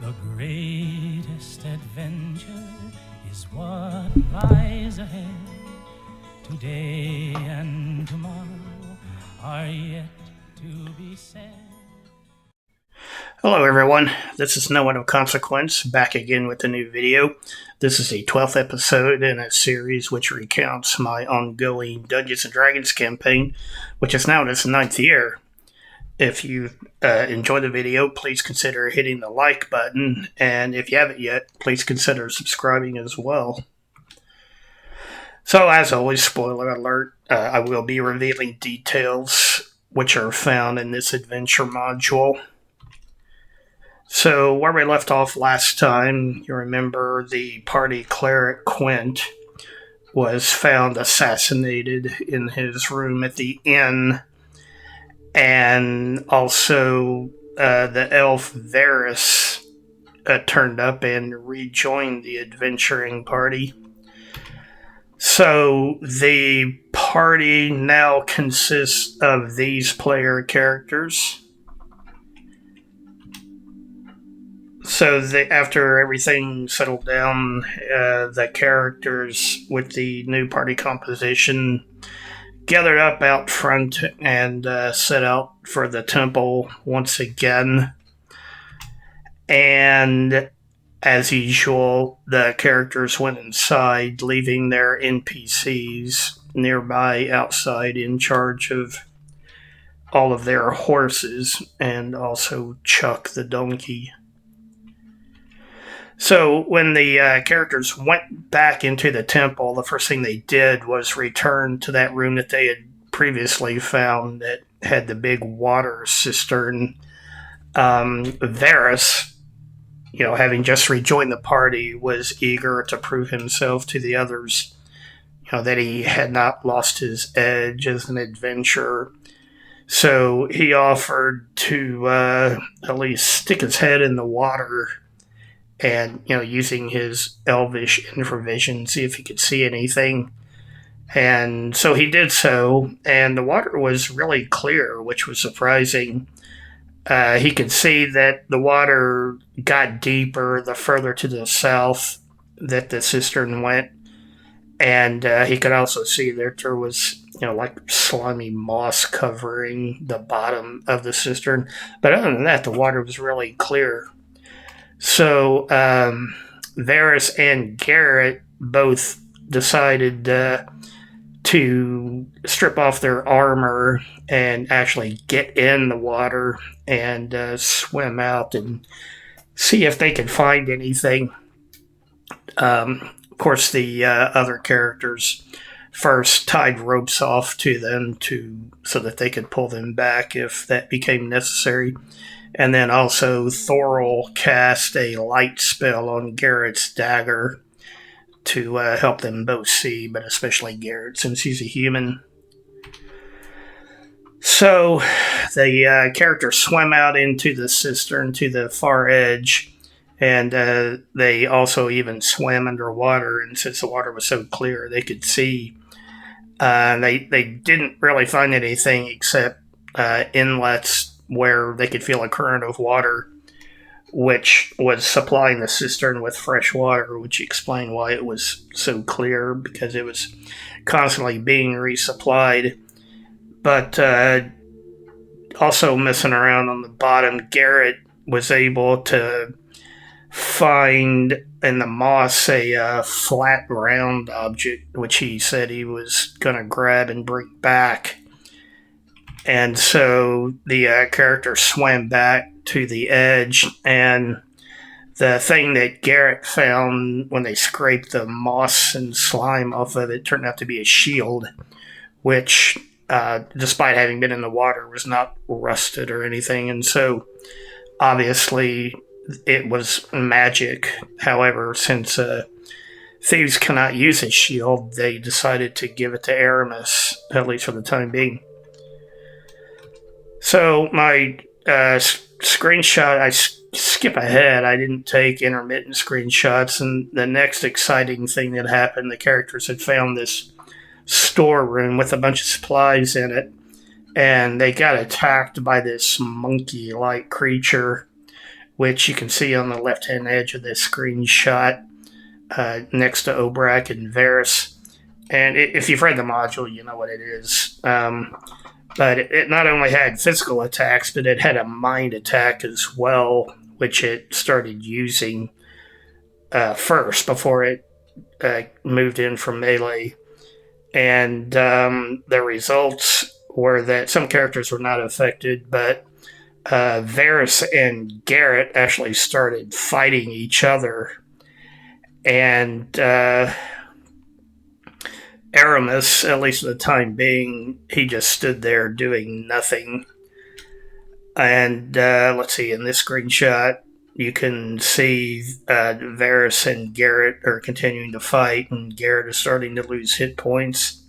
The greatest adventure is what lies ahead. Today and tomorrow are yet to be said. Hello everyone, this is No One of Consequence, back again with a new video. This is the 12th episode in a series which recounts my ongoing Dungeons & Dragons campaign, which is now in its 9th year. If you enjoyed the video, please consider hitting the like button, and if you haven't yet, please consider subscribing as well. So, as always, spoiler alert, I will be revealing details which are found in this adventure module. So, where we left off last time, you remember the party cleric Quint was found assassinated in his room at the inn. And also, the elf Varys turned up and rejoined the adventuring party. So, the party now consists of these player characters. So, after everything settled down, the characters with the new party composition gathered up out front and set out for the temple once again. And as usual, the characters went inside, leaving their NPCs nearby outside in charge of all of their horses, and also Chuck the donkey. So when the characters went back into the temple, the first thing they did was return to that room that they had previously found that had the big water cistern. Varys, having just rejoined the party, was eager to prove himself to the others, that he had not lost his edge as an adventurer. So he offered to at least stick his head in the water and, using his elvish infravision, see if he could see anything. And so he did so, and the water was really clear, which was surprising. He could see that the water got deeper the further to the south that the cistern went. And he could also see that there was, like slimy moss covering the bottom of the cistern. But other than that, the water was really clear. So, Varys and Garrett both decided to strip off their armor and actually get in the water and swim out and see if they could find anything. Of course, the other characters first tied ropes off to them so that they could pull them back if that became necessary. And then also Thorol cast a light spell on Garrett's dagger to help them both see, but especially Garrett since he's a human. So the characters swam out into the cistern to the far edge, and they also even swam underwater, and since the water was so clear they could see. They didn't really find anything except inlets where they could feel a current of water, which was supplying the cistern with fresh water, which explained why it was so clear, because it was constantly being resupplied. But also messing around on the bottom, Garrett was able to find in the moss a flat round object, which he said he was going to grab and bring back. And so the character swam back to the edge, and the thing that Garrett found when they scraped the moss and slime off of it turned out to be a shield, which, despite having been in the water, was not rusted or anything. And so, obviously, it was magic. However, since thieves cannot use a shield, they decided to give it to Aramis, at least for the time being. So my screenshot, I skip ahead. I didn't take intermittent screenshots. And the next exciting thing that happened, the characters had found this storeroom with a bunch of supplies in it. And they got attacked by this monkey-like creature which you can see on the left-hand edge of this screenshot next to Obrak and Varys. And if you've read the module, you know what it is. But it not only had physical attacks, but it had a mind attack as well, which it started using first before it moved in from melee. And the results were that some characters were not affected, but Varys and Garrett actually started fighting each other. And Aramis, at least for the time being, he just stood there doing nothing. And let's see, in this screenshot, you can see Varys and Garrett are continuing to fight, and Garrett is starting to lose hit points.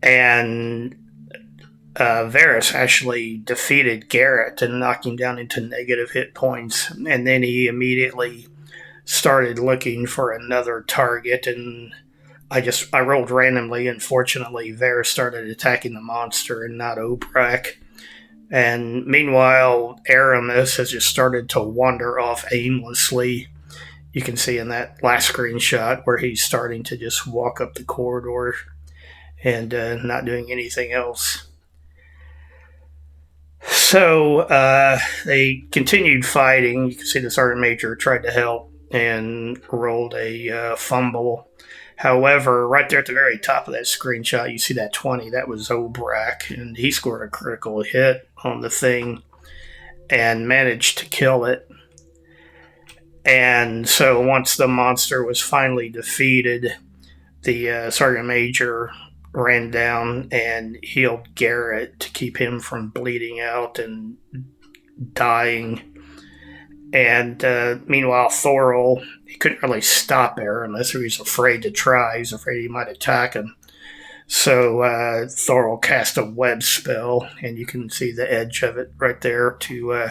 And Varys actually defeated Garrett and knocked him down into negative hit points. And then he immediately started looking for another target, and I rolled randomly, and fortunately Varys started attacking the monster and not Obrak. And meanwhile, Aramis has just started to wander off aimlessly. You can see in that last screenshot where he's starting to just walk up the corridor and not doing anything else. So they continued fighting. You can see the Sergeant Major tried to help and rolled a fumble. However, right there at the very top of that screenshot, you see that 20. That was Obrak, and he scored a critical hit on the thing and managed to kill it. And so once the monster was finally defeated, the Sergeant Major ran down and healed Garrett to keep him from bleeding out and dying. And meanwhile, Thorol, he couldn't really stop Aramis, so he was afraid to try. He was afraid he might attack him. So Thorol cast a web spell, and you can see the edge of it right there to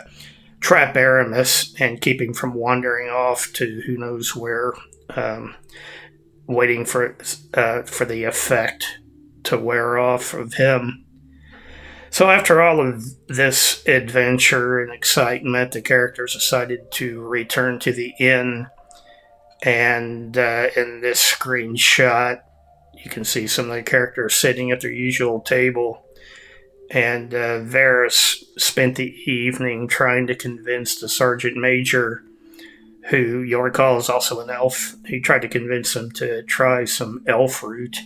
trap Aramis and keep him from wandering off to who knows where, waiting for the effect to wear off of him. So after all of this adventure and excitement, the characters decided to return to the inn. And in this screenshot, you can see some of the characters sitting at their usual table. And Varys spent the evening trying to convince the Sergeant Major, who you'll recall is also an elf. He tried to convince him to try some elf root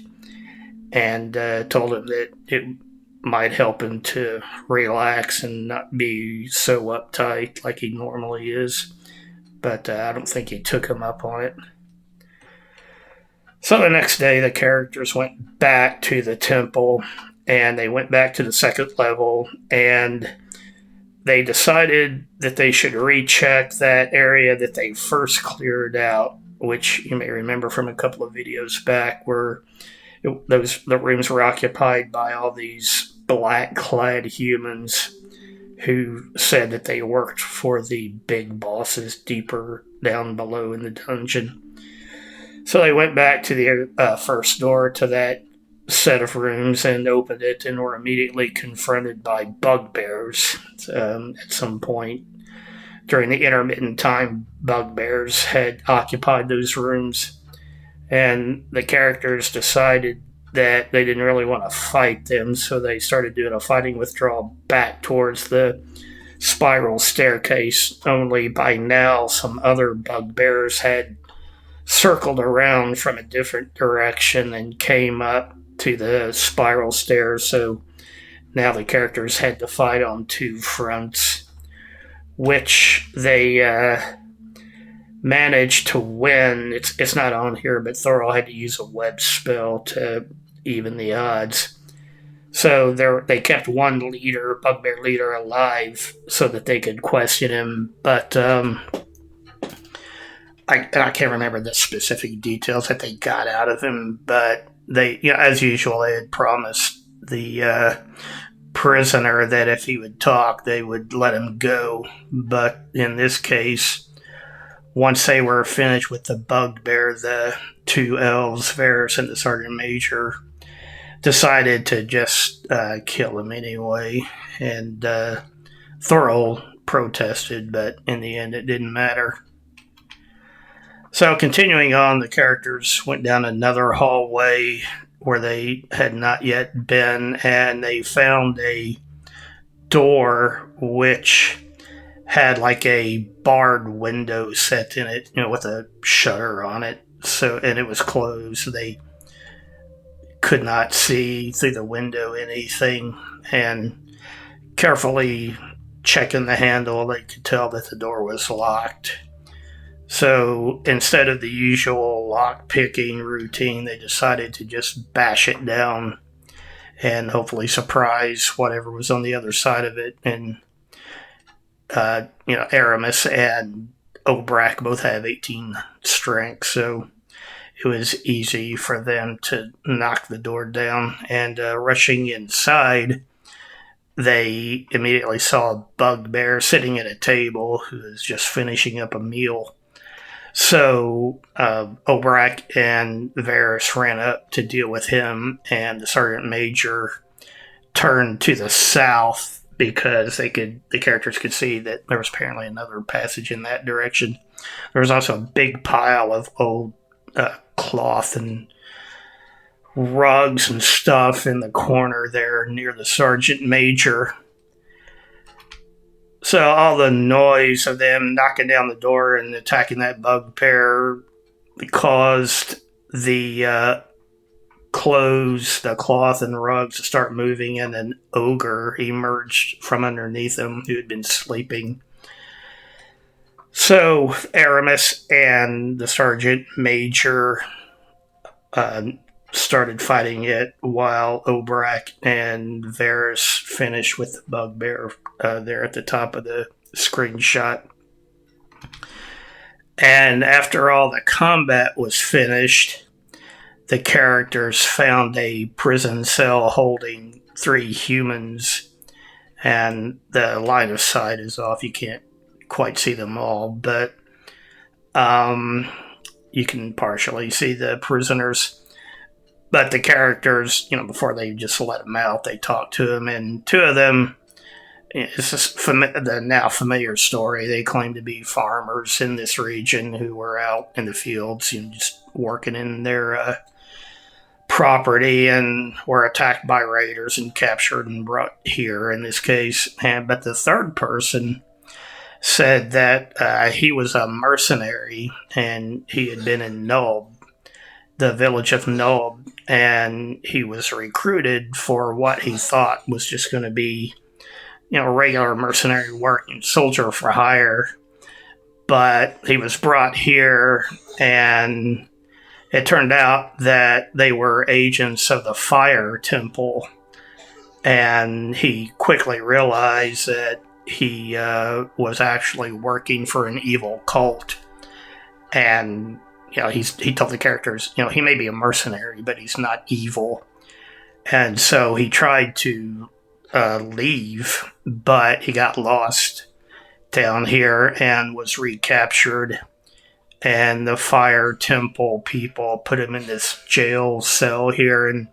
and told him that it might help him to relax and not be so uptight like he normally is. But I don't think he took him up on it. So the next day, the characters went back to the temple, and they went back to the second level, and they decided that they should recheck that area that they first cleared out, which you may remember from a couple of videos back, where the rooms were occupied by all these black-clad humans who said that they worked for the big bosses deeper down below in the dungeon. So they went back to the first door to that set of rooms and opened it, and were immediately confronted by bugbears. At some point during the intermittent time, bugbears had occupied those rooms, and the characters decided that they didn't really want to fight them, so they started doing a fighting withdrawal back towards the spiral staircase. Only by now, some other bugbears had circled around from a different direction and came up to the spiral stairs, so now the characters had to fight on two fronts, which they managed to win. It's not on here, but Thorol had to use a web spell to even the odds. So they kept one leader, bugbear leader, alive so that they could question him, but I can't remember the specific details that they got out of him, but they, as usual, they had promised the prisoner that if he would talk, they would let him go. But in this case, once they were finished with the bugbear, the two elves, Varys and the Sergeant Major, decided to just kill him anyway. And Thorol protested, but in the end, it didn't matter. So, continuing on, the characters went down another hallway where they had not yet been, and they found a door which had like a barred window set in it, with a shutter on it. So, and it was closed. So they could not see through the window anything. And carefully checking the handle, they could tell that the door was locked. So instead of the usual lock picking routine, they decided to just bash it down and hopefully surprise whatever was on the other side of it. And Aramis and Obrak both have 18 strength, so it was easy for them to knock the door down. And rushing inside, they immediately saw a bugbear sitting at a table who was just finishing up a meal. So Obrak and Varys ran up to deal with him, and the sergeant major turned to the south because the characters could see that there was apparently another passage in that direction. There was also a big pile of old cloth and rugs and stuff in the corner there near the sergeant major. So all the noise of them knocking down the door and attacking that bugbear caused the clothes, the cloth and rugs to start moving, and an ogre emerged from underneath them who had been sleeping. So Aramis and the sergeant major started fighting it while Obrak and Varys finished with the bugbear there at the top of the screenshot. And after all the combat was finished, the characters found a prison cell holding 3 humans, and the line of sight is off. You can't quite see them all, but you can partially see the prisoners. But the characters, before they just let them out, they talked to them, and 2 of them, it's the now familiar story. They claim to be farmers in this region who were out in the fields, just working in their property, and were attacked by raiders and captured and brought here in this case. But the third person said that he was a mercenary, and he had been in Nob, the village of Nob, and he was recruited for what he thought was just going to be, regular mercenary work, soldier for hire. But he was brought here, and it turned out that they were agents of the Fire Temple, and he quickly realized that he was actually working for an evil cult. And he told the characters, he may be a mercenary, but he's not evil. And so he tried to leave, but he got lost down here and was recaptured. And the Fire Temple people put him in this jail cell here and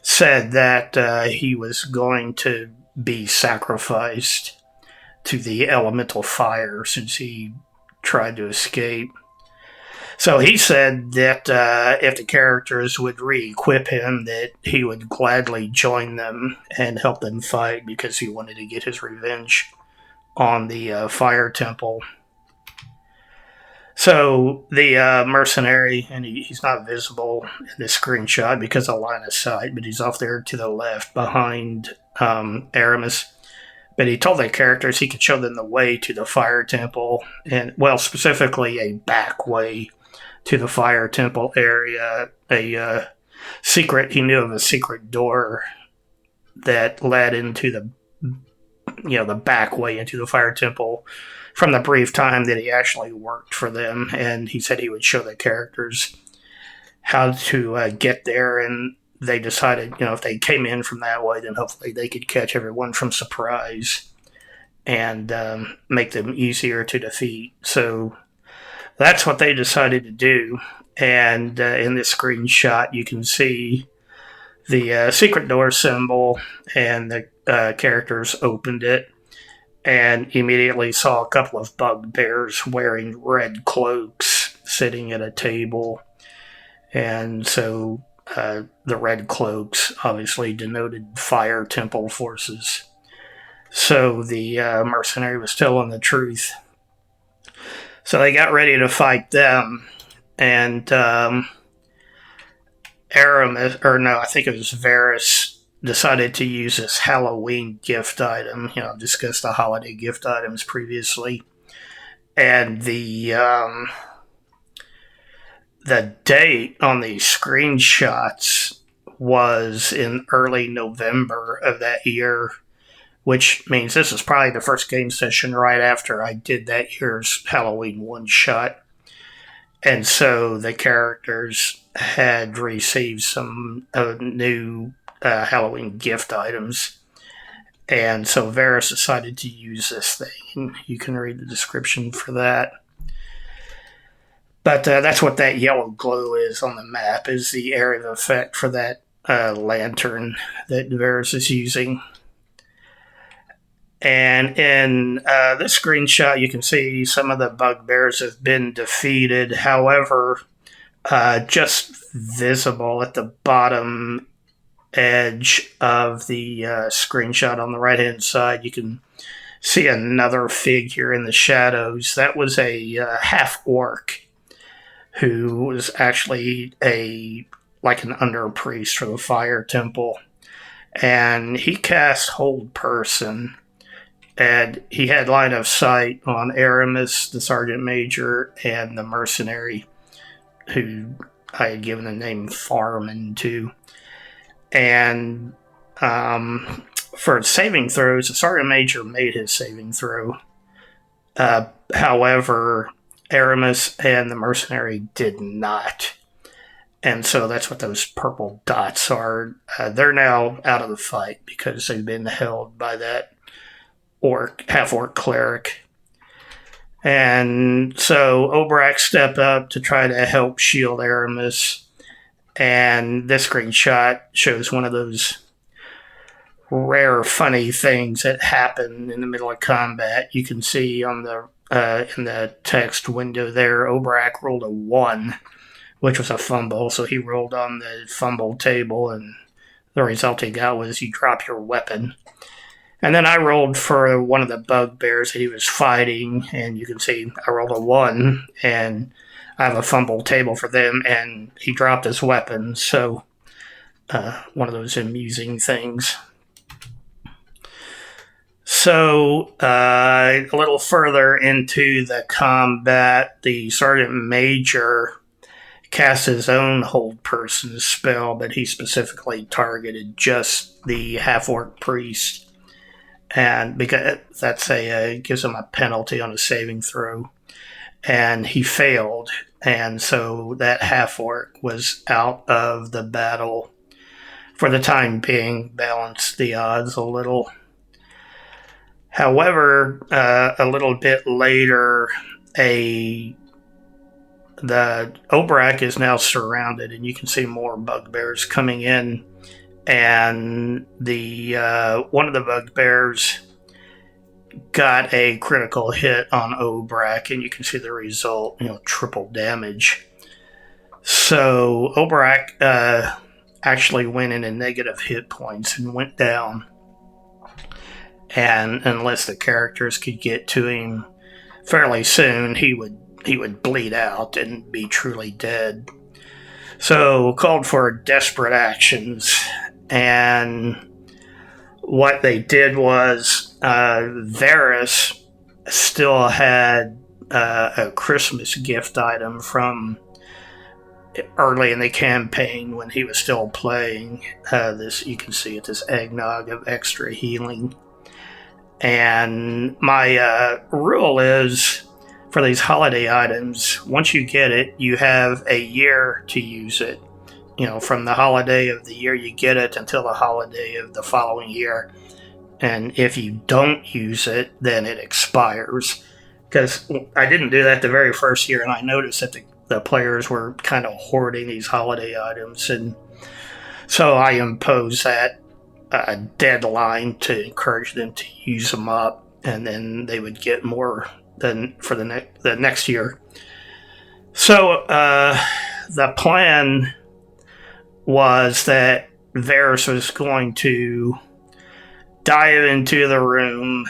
said that he was going to be sacrificed to the elemental fire since he tried to escape. So he said that if the characters would re-equip him, that he would gladly join them and help them fight because he wanted to get his revenge on the Fire Temple. So the mercenary, and he's not visible in this screenshot because of line of sight, but he's off there to the left behind Aramis. But he told the characters he could show them the way to the Fire Temple, and, well, specifically a back way to the Fire Temple area. He knew of a secret door that led into the back way into the Fire Temple from the brief time that he actually worked for them. And he said he would show the characters how to get there, and they decided, if they came in from that way, then hopefully they could catch everyone from surprise and make them easier to defeat. So that's what they decided to do. And in this screenshot, you can see the secret door symbol, and the characters opened it. and immediately saw a couple of bugbears wearing red cloaks sitting at a table. And so the red cloaks obviously denoted fire temple forces. So the mercenary was telling the truth. So they got ready to fight them, and Aramis, or no, I think it was Varys, decided to use this Halloween gift item. Discussed the holiday gift items previously, and the date on these screenshots was in early November of that year, which means this is probably the first game session right after I did that year's Halloween one-shot. And so the characters had received some new Halloween gift items. And so Varys decided to use this thing. You can read the description for that. But that's what that yellow glow is on the map, is the area of effect for that lantern that Varys is using. And in this screenshot, you can see some of the bugbears have been defeated. However, just visible at the bottom edge of the screenshot on the right-hand side, you can see another figure in the shadows. That was a half-orc who was actually like an under-priest for the Fire Temple. And he cast Hold Person. And he had line of sight on Aramis, the sergeant major, and the mercenary, who I had given the name Farman to. And for saving throws, the sergeant major made his saving throw. However, Aramis and the mercenary did not. And so that's what those purple dots are. They're now out of the fight because they've been held by that half-orc cleric. And so Obrak stepped up to try to help shield Aramis. And this screenshot shows one of those rare funny things that happen in the middle of combat. You can see on the in the text window there, Obrak rolled a 1, which was a fumble. So he rolled on the fumble table, and the result he got was you drop your weapon. And then I rolled for one of the bugbears that he was fighting, and you can see I rolled a 1, and I have a fumble table for them, and he dropped his weapon. So one of those amusing things. So a little further into the combat, the sergeant major cast his own Hold Person spell, but he specifically targeted just the half-orc priest. And because that's gives him a penalty on a saving throw, and he failed, and so that half-orc was out of the battle for the time being, balanced the odds a little. However, a little bit later, the Obrak is now surrounded, and you can see more bugbears coming in. And the one of the bugbears got a critical hit on Obrak, and you can see the result, triple damage. So Obrak actually went into negative hit points and went down. And unless the characters could get to him fairly soon, he would bleed out and be truly dead. So called for desperate actions. And what they did was Varys still had a Christmas gift item from early in the campaign when he was still playing. This, you can see it, this eggnog of extra healing. And my rule is, for these holiday items, once you get it, you have a year to use it. From the holiday of the year you get it until the holiday of the following year. And if you don't use it, then it expires. Because I didn't do that the very first year, and I noticed that the players were kind of hoarding these holiday items. And so I imposed that deadline to encourage them to use them up. and then they would get more than for the next year. So the plan was that Varys was going to dive into the room,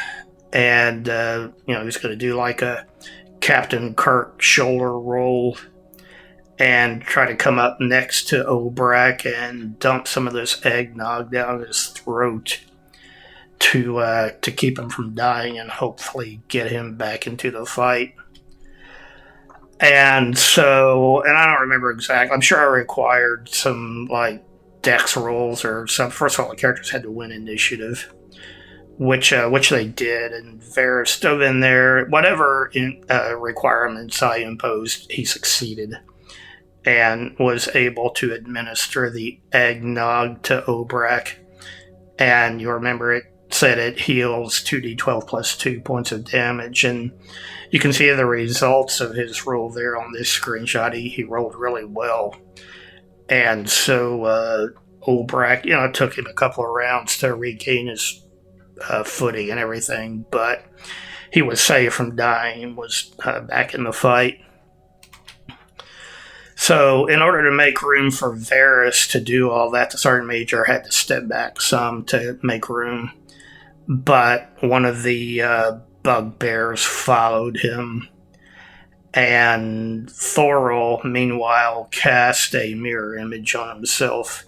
and he was going to do like a Captain Kirk shoulder roll and try to come up next to Obrak and dump some of this eggnog down his throat to keep him from dying and hopefully get him back into the fight. And so, and I don't remember exactly. I'm sure I required some like dex rolls or some. First of all, the characters had to win initiative, which they did, and Varys dove in there. Whatever requirements I imposed, he succeeded and was able to administer the eggnog to Obrak. And you remember it said it heals 2d12 plus 2 points of damage, and you can see the results of his roll there on this screenshot. He rolled really well. And so Obrak, it took him a couple of rounds to regain his footing and everything, but he was saved from dying and was back in the fight. So in order to make room for Varys to do all that, the Sergeant Major had to step back some to make room. But one of the bugbears followed him, and Thorol, meanwhile, cast a mirror image on himself.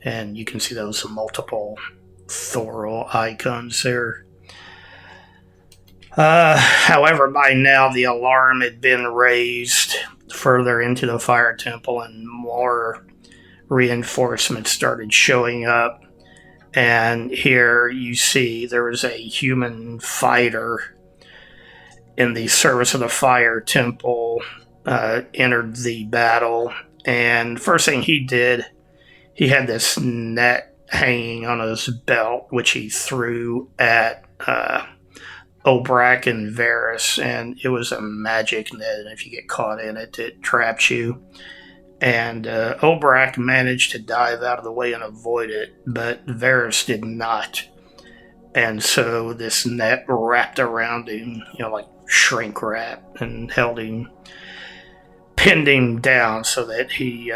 And you can see those multiple Thorol icons there. However, by now the alarm had been raised further into the fire temple, and more reinforcements started showing up. And here you see there was a human fighter in the service of the fire temple, entered the battle. And first thing he did, he had this net hanging on his belt, which he threw at Obrak and Varys, and it was a magic net, and if you get caught in it, it traps you. And Obrak managed to dive out of the way and avoid it, but Varys did not. And so this net wrapped around him, like shrink wrap, and pinned him down so that he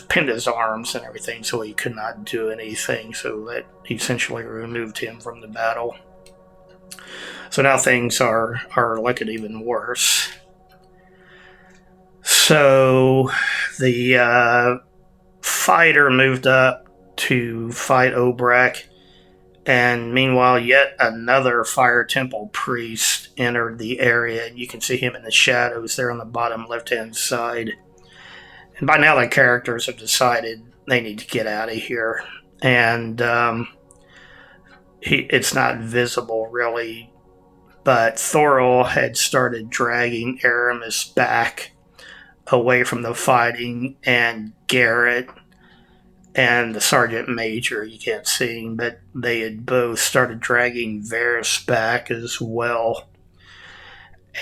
pinned his arms and everything so he could not do anything, so that essentially removed him from the battle. So now things are looking even worse. So the fighter moved up to fight Obrak, and meanwhile yet another fire temple priest entered the area, and you can see him in the shadows there on the bottom left-hand side. And by now the characters have decided they need to get out of here, and it's not visible really, but Thorol had started dragging Aramis back away from the fighting, and Garrett and the Sergeant Major, you can't see him, but they had both started dragging Varys back as well.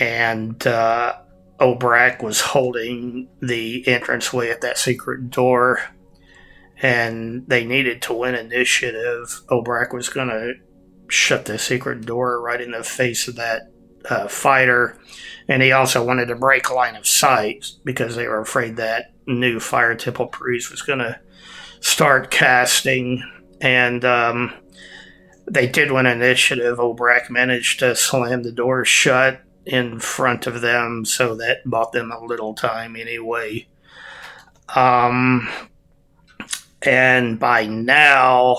And Obrak was holding the entranceway at that secret door, and they needed to win initiative. Obrak was going to shut the secret door right in the face of that fighter, and he also wanted to break line of sight because they were afraid that new fire temple priest was going to start casting. And they did win initiative. Obrak managed to slam the door shut in front of them, so that bought them a little time anyway. And by now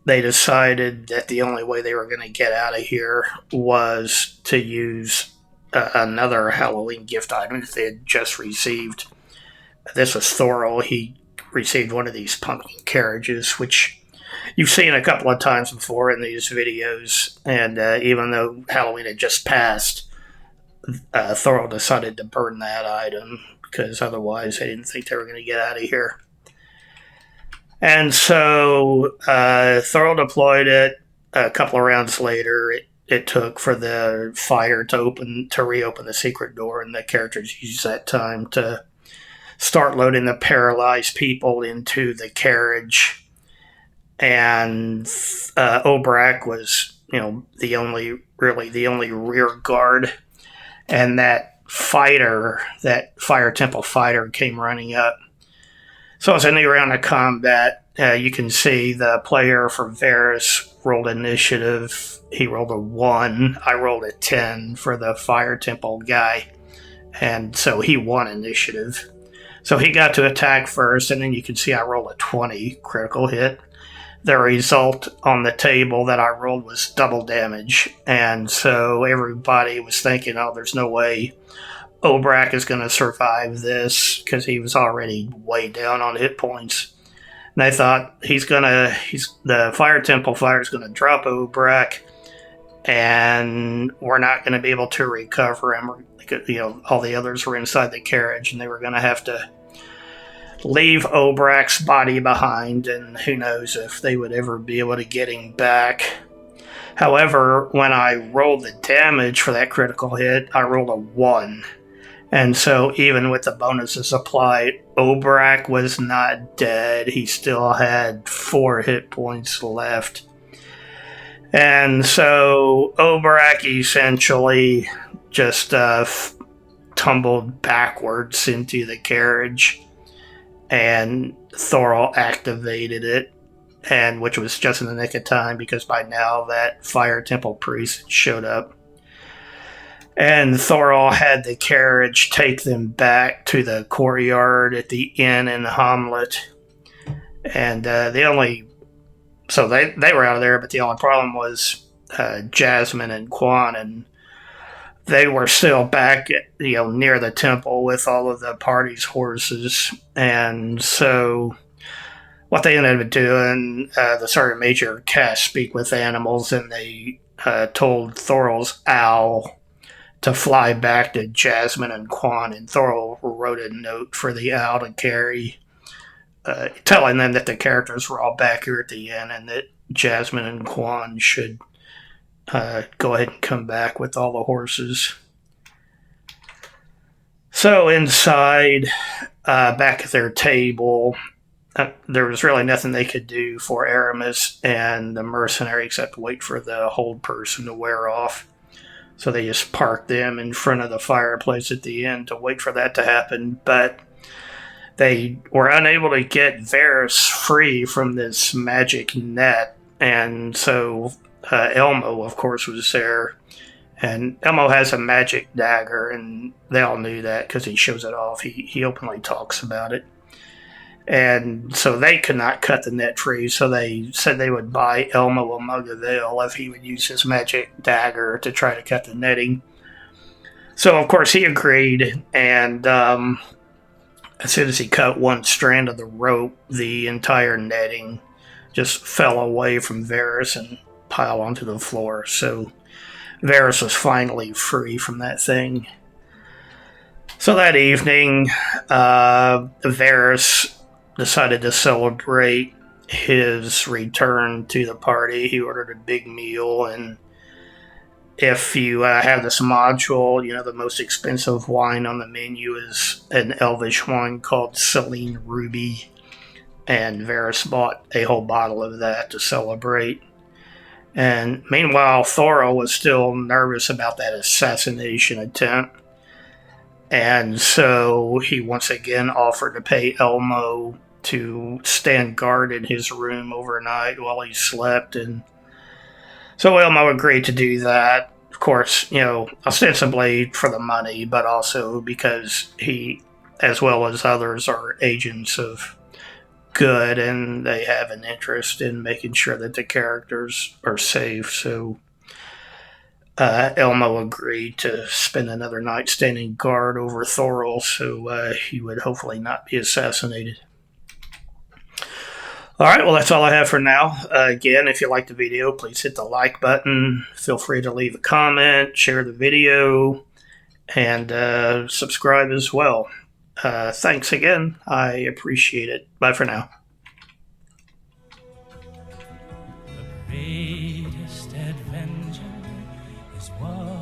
they decided that the only way they were going to get out of here was to use another Halloween gift item that they had just received. This was Thorol. He received one of these pumpkin carriages, which you've seen a couple of times before in these videos. And even though Halloween had just passed, Thorol decided to burn that item because otherwise they didn't think they were going to get out of here. And so Thorol deployed it. A couple of rounds later, it took for the fighter to reopen the secret door, and the characters used that time to start loading the paralyzed people into the carriage. And Obrak was the only rear guard, and that Fire Temple fighter came running up. So as a new round of combat, you can see the player for Varys rolled initiative. He rolled a 1. I rolled a 10 for the Fire Temple guy. And so he won initiative. So he got to attack first, and then you can see I rolled a 20 critical hit. The result on the table that I rolled was double damage. And so everybody was thinking, oh, there's no way Obrak is going to survive this because he was already way down on hit points. And I thought the Fire Temple fighter is going to drop Obrak, and we're not going to be able to recover him. All the others were inside the carriage, and they were going to have to leave Obrak's body behind, and who knows if they would ever be able to get him back. However, when I rolled the damage for that critical hit, I rolled a 1. And so even with the bonuses applied, Obrak was not dead. He still had 4 hit points left. And so Obrak essentially just tumbled backwards into the carriage, and Thorol activated it, and which was just in the nick of time because by now that Fire Temple priest showed up. And Thorol had the carriage take them back to the courtyard at the inn in Hamlet. And they were out of there, but the only problem was Jasmine and Quan, and they were still back near the temple with all of the party's horses. And so what they ended up doing, the Sergeant Major cast Speak with Animals, and they told Thorol's owl to fly back to Jasmine and Quan, and Thorol wrote a note for the owl to carry, telling them that the characters were all back here at the inn and that Jasmine and Quan should go ahead and come back with all the horses. So inside, back at their table, there was really nothing they could do for Aramis and the mercenary except wait for the hold person to wear off. So they just parked them in front of the fireplace at the inn to wait for that to happen. But they were unable to get Varys free from this magic net. And so Elmo, of course, was there. And Elmo has a magic dagger, and they all knew that because he shows it off. He openly talks about it. And so they could not cut the net free, so they said they would buy Elmo a mug of ale if he would use his magic dagger to try to cut the netting. So, of course, he agreed, and as soon as he cut one strand of the rope, the entire netting just fell away from Varys and piled onto the floor. So Varys was finally free from that thing. So that evening, Varys decided to celebrate his return to the party. He ordered a big meal, and if you have this module, the most expensive wine on the menu is an elvish wine called Celine Ruby, and Varys bought a whole bottle of that to celebrate. And meanwhile, Thorol was still nervous about that assassination attempt, and so he once again offered to pay Elmo to stand guard in his room overnight while he slept. And so Elmo agreed to do that. Of course, ostensibly for the money, but also because he, as well as others, are agents of good and they have an interest in making sure that the characters are safe. So Elmo agreed to spend another night standing guard over Thorol so he would hopefully not be assassinated. All right, well, that's all I have for now. Again, if you liked the video, please hit the like button. Feel free to leave a comment, share the video, and subscribe as well. Thanks again. I appreciate it. Bye for now. The greatest adventure is what